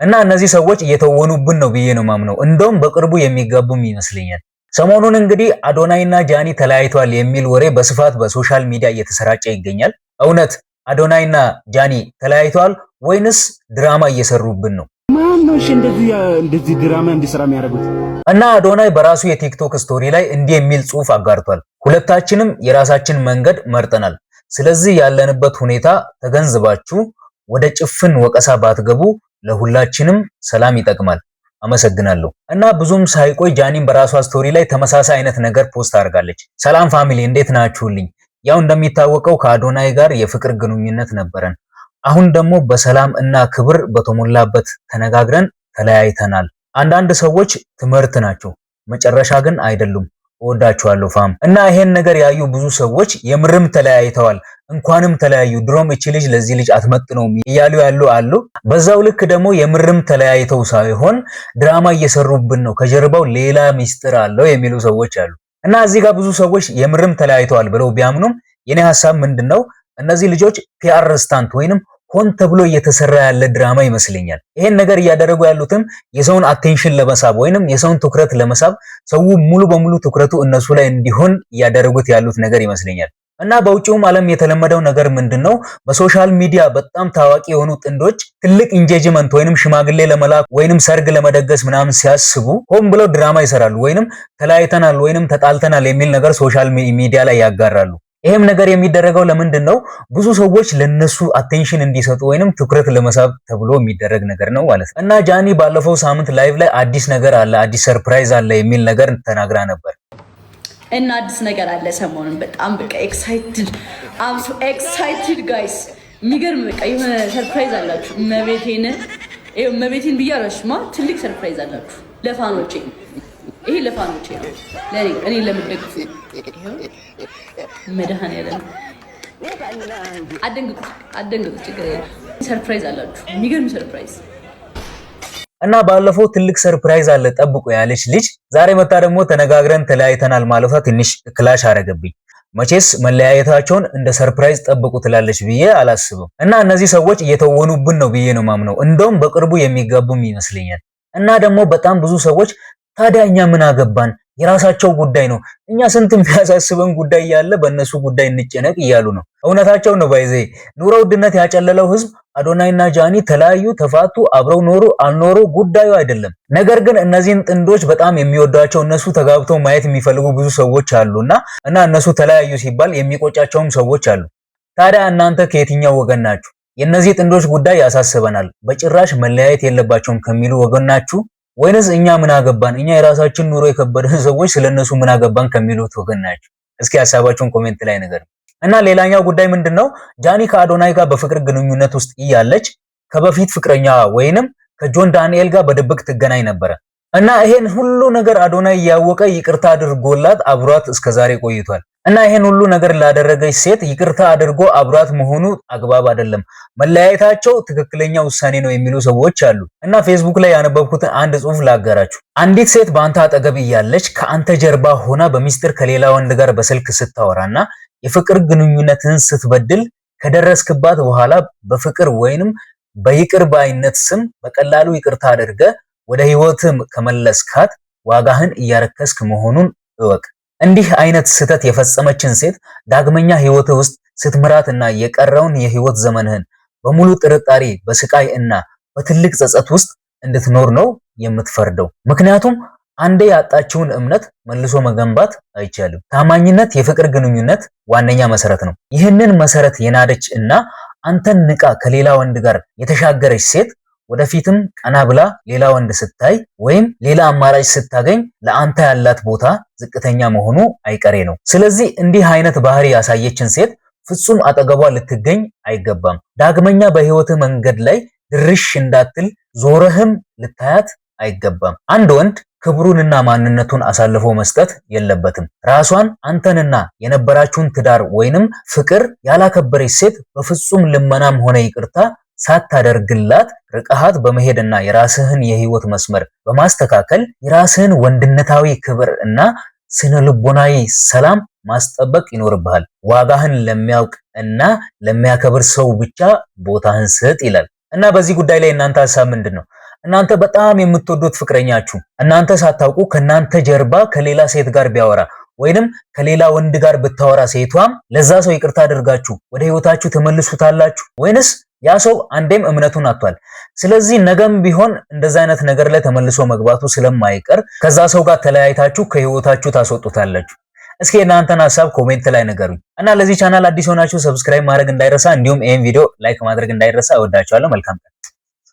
እና እነዚህ ሰዎች እየተወኑብን ነው ብዬ ነው ማምነው። እንደውም በቅርቡ የሚጋቡም ይመስለኛል። ሰሞኑን እንግዲህ አዶናይና ጃኒ ተለያይተዋል የሚል ወሬ በስፋት በሶሻል ሚዲያ እየተሰራጨ ይገኛል። እውነት አዶናይና ጃኒ ተለያይተዋል ወይንስ ድራማ እየሰሩብን ነው? ማን ነው እንደዚህ ድራማ እንዲሰራ የሚያደርጉት? እና አዶናይ በራሱ የቲክቶክ ስቶሪ ላይ እንዲህ የሚል ጽሑፍ አጋርቷል። ሁለታችንም የራሳችን መንገድ መርጠናል። ስለዚህ ያለንበት ሁኔታ ተገንዝባችሁ ወደ ጭፍን ወቀሳ ባትገቡ ለሁላችንም ሰላም ይጠቅማል። አመሰግናለሁ። እና ብዙም ሳይቆይ ጃኒም በራሷ ስቶሪ ላይ ተመሳሳይ አይነት ነገር ፖስት አድርጋለች። ሰላም ፋሚሊ እንዴት ናችሁልኝ? ያው እንደሚታወቀው ከአዶናይ ጋር የፍቅር ግንኙነት ነበረን። አሁን ደግሞ በሰላም እና ክብር በተሞላበት ተነጋግረን ተለያይተናል። አንዳንድ ሰዎች ትምህርት ናቸው፣ መጨረሻ ግን አይደሉም። እወዳችኋለሁ ፋም። እና ይሄን ነገር ያዩ ብዙ ሰዎች የምርም ተለያይተዋል፣ እንኳንም ተለያዩ፣ ድሮም እቺ ልጅ ለዚህ ልጅ አትመጥነውም እያሉ አሉ። በዛው ልክ ደግሞ የምርም ተለያይተው ሳይሆን ድራማ እየሰሩብን ነው፣ ከጀርባው ሌላ ሚስጥር አለው የሚሉ ሰዎች አሉ። እና እዚህ ጋር ብዙ ሰዎች የምርም ተለያይተዋል ብለው ቢያምኑም የኔ ሐሳብ ምንድነው እነዚህ ልጆች ፒአር ስታንት ወይንም ሆን ተብሎ እየተሰራ ያለ ድራማ ይመስለኛል። ይሄን ነገር እያደረጉ ያሉትም የሰውን አቴንሽን ለመሳብ ወይንም የሰውን ትኩረት ለመሳብ ሰው ሙሉ በሙሉ ትኩረቱ እነሱ ላይ እንዲሆን እያደረጉት ያሉት ነገር ይመስለኛል። እና በውጪውም ዓለም የተለመደው ነገር ምንድነው በሶሻል ሚዲያ በጣም ታዋቂ የሆኑ ጥንዶች ትልቅ ኢንጌጅመንት ወይንም ሽማግሌ ለመላክ ወይንም ሰርግ ለመደገስ ምናምን ሲያስቡ ሆን ብለው ድራማ ይሰራሉ። ወይንም ተለያይተናል ወይንም ተጣልተናል የሚል ነገር ሶሻል ሚዲያ ላይ ያጋራሉ። ይሄም ነገር የሚደረገው ለምንድን ነው? ብዙ ሰዎች ለነሱ አቴንሽን እንዲሰጡ ወይንም ትኩረት ለመሳብ ተብሎ የሚደረግ ነገር ነው ማለት ነው። እና ጃኒ ባለፈው ሳምንት ላይቭ ላይ አዲስ ነገር አለ፣ አዲስ ሰርፕራይዝ አለ የሚል ነገር ተናግራ ነበር። እና አዲስ ነገር አለ ሰሞኑን በጣም በቃ ኤክሳይትድ አም ሶ ኤክሳይትድ ጋይስ። የሚገርም በቃ የሆነ ሰርፕራይዝ አላችሁ። መቤቴን ብያለሽማ ትልቅ ሰርፕራይዝ አላችሁ ለፋኖቼ። ይሄ ለፋኖቼ ነው፣ ለኔ እኔ ለምደግፉ መድኃኒዓለም አደንግጡ ችግር የለም። ሰርፕራይዝ አላችሁ፣ የሚገርም ሰርፕራይዝ። እና ባለፈው ትልቅ ሰርፕራይዝ አለ ጠብቁ ያለች ልጅ ዛሬ መታ ደግሞ ተነጋግረን ተለያይተናል ማለቷ ትንሽ ክላሽ አረገብኝ። መቼስ መለያየታቸውን እንደ ሰርፕራይዝ ጠብቁ ትላለች ብዬ አላስብም። እና እነዚህ ሰዎች እየተወኑብን ነው ብዬ ነው ማምነው። እንደውም በቅርቡ የሚጋቡም ይመስለኛል። እና ደግሞ በጣም ብዙ ሰዎች ታዲያ እኛ ምን አገባን? የራሳቸው ጉዳይ ነው። እኛ ስንት የሚያሳስበን ጉዳይ ያለ በእነሱ ጉዳይ እንጨነቅ እያሉ ነው። እውነታቸው ነው። ባይዜ ኑሮ ውድነት ያጨለለው ህዝብ አዶናይና ጃኒ ተለያዩ፣ ተፋቱ፣ አብረው ኖሩ አልኖሩ ጉዳዩ አይደለም። ነገር ግን እነዚህን ጥንዶች በጣም የሚወዷቸው እነሱ ተጋብተው ማየት የሚፈልጉ ብዙ ሰዎች አሉና እነሱ ተለያዩ ሲባል የሚቆጫቸውም ሰዎች አሉ። ታዲያ እናንተ ከየትኛው ወገን ናችሁ? የእነዚህ ጥንዶች ጉዳይ ያሳስበናል፣ በጭራሽ መለያየት የለባቸውም ከሚሉ ወገን ናችሁ ወይንስ እኛ ምን አገባን እኛ የራሳችን ኑሮ የከበደን ሰዎች ስለነሱ ምን አገባን ከሚሉት ወገን ናቸው? እስኪ ሐሳባችሁን ኮሜንት ላይ ነገር። እና ሌላኛው ጉዳይ ምንድነው ጃኒ ከአዶናይ ጋር በፍቅር ግንኙነት ውስጥ እያለች ከበፊት ፍቅረኛ ወይንም ከጆን ዳንኤል ጋር በድብቅ ትገናኝ ነበረ። እና ይሄን ሁሉ ነገር አዶናይ ያወቀ ይቅርታ አድርጎላት አብሯት እስከዛሬ ቆይቷል። እና ይሄን ሁሉ ነገር ላደረገች ሴት ይቅርታ አድርጎ አብሯት መሆኑ አግባብ አይደለም፣ መለያየታቸው ትክክለኛ ውሳኔ ነው የሚሉ ሰዎች አሉ። እና ፌስቡክ ላይ ያነበብኩትን አንድ ጽሑፍ ላጋራችሁ። አንዲት ሴት በአንተ አጠገብ እያለች ከአንተ ጀርባ ሆና በሚስጥር ከሌላ ወንድ ጋር በስልክ ስታወራና የፍቅር ግንኙነትን ስትበድል ከደረስክባት በኋላ በፍቅር ወይንም በይቅር ባይነት ስም በቀላሉ ይቅርታ አድርገ ወደ ህይወትም ከመለስካት ዋጋህን እያረከስክ መሆኑን እወቅ። እንዲህ አይነት ስህተት የፈጸመችን ሴት ዳግመኛ ህይወት ውስጥ ስትምራትና የቀረውን የህይወት ዘመንህን በሙሉ ጥርጣሬ፣ በስቃይ እና በትልቅ ጸጸት ውስጥ እንድትኖር ነው የምትፈርደው። ምክንያቱም አንዴ ያጣችውን እምነት መልሶ መገንባት አይቻልም። ታማኝነት የፍቅር ግንኙነት ዋነኛ መሰረት ነው። ይህንን መሰረት የናደች እና አንተን ንቃ ከሌላ ወንድ ጋር የተሻገረች ሴት ወደፊትም ቀና ብላ ሌላ ወንድ ስታይ ወይም ሌላ አማራጭ ስታገኝ ለአንተ ያላት ቦታ ዝቅተኛ መሆኑ አይቀሬ ነው። ስለዚህ እንዲህ አይነት ባህሪ ያሳየችን ሴት ፍጹም አጠገቧ ልትገኝ አይገባም። ዳግመኛ በህይወት መንገድ ላይ ድርሽ እንዳትል ዞረህም ልታያት አይገባም። አንድ ወንድ ክብሩንና ማንነቱን አሳልፎ መስጠት የለበትም። ራሷን አንተንና የነበራችሁን ትዳር ወይንም ፍቅር ያላከበረች ሴት በፍጹም ልመናም ሆነ ይቅርታ ሳታደርግላት ርቀሃት በመሄድና የራስህን የህይወት መስመር በማስተካከል የራስህን ወንድነታዊ ክብር እና ስነ ልቦናዊ ሰላም ማስጠበቅ ይኖርብሃል። ዋጋህን ለሚያውቅ እና ለሚያከብር ሰው ብቻ ቦታህን ስጥ ይላል። እና በዚህ ጉዳይ ላይ እናንተ ሐሳብ ምንድነው? እናንተ በጣም የምትወዱት ፍቅረኛችሁ እናንተ ሳታውቁ ከናንተ ጀርባ ከሌላ ሴት ጋር ቢያወራ ወይንም ከሌላ ወንድ ጋር ብታወራ ሴቷም ለዛ ሰው ይቅርታ አድርጋችሁ ወደ ህይወታችሁ ተመልሱታላችሁ ወይንስ ያ ሰው አንዴም እምነቱን አጥቷል? ስለዚህ ነገም ቢሆን እንደዛ አይነት ነገር ላይ ተመልሶ መግባቱ ስለማይቀር ከዛ ሰው ጋር ተለያይታችሁ ከህይወታችሁ ታስወጡታላችሁ። እስኪ እናንተን ሐሳብ ኮሜንት ላይ ንገሩኝ እና ለዚህ ቻናል አዲስ ሆናችሁ ሰብስክራይብ ማድረግ እንዳይረሳ እንዲሁም ይሄን ቪዲዮ ላይክ ማድረግ እንዳይረሳ። እወዳችኋለሁ። መልካም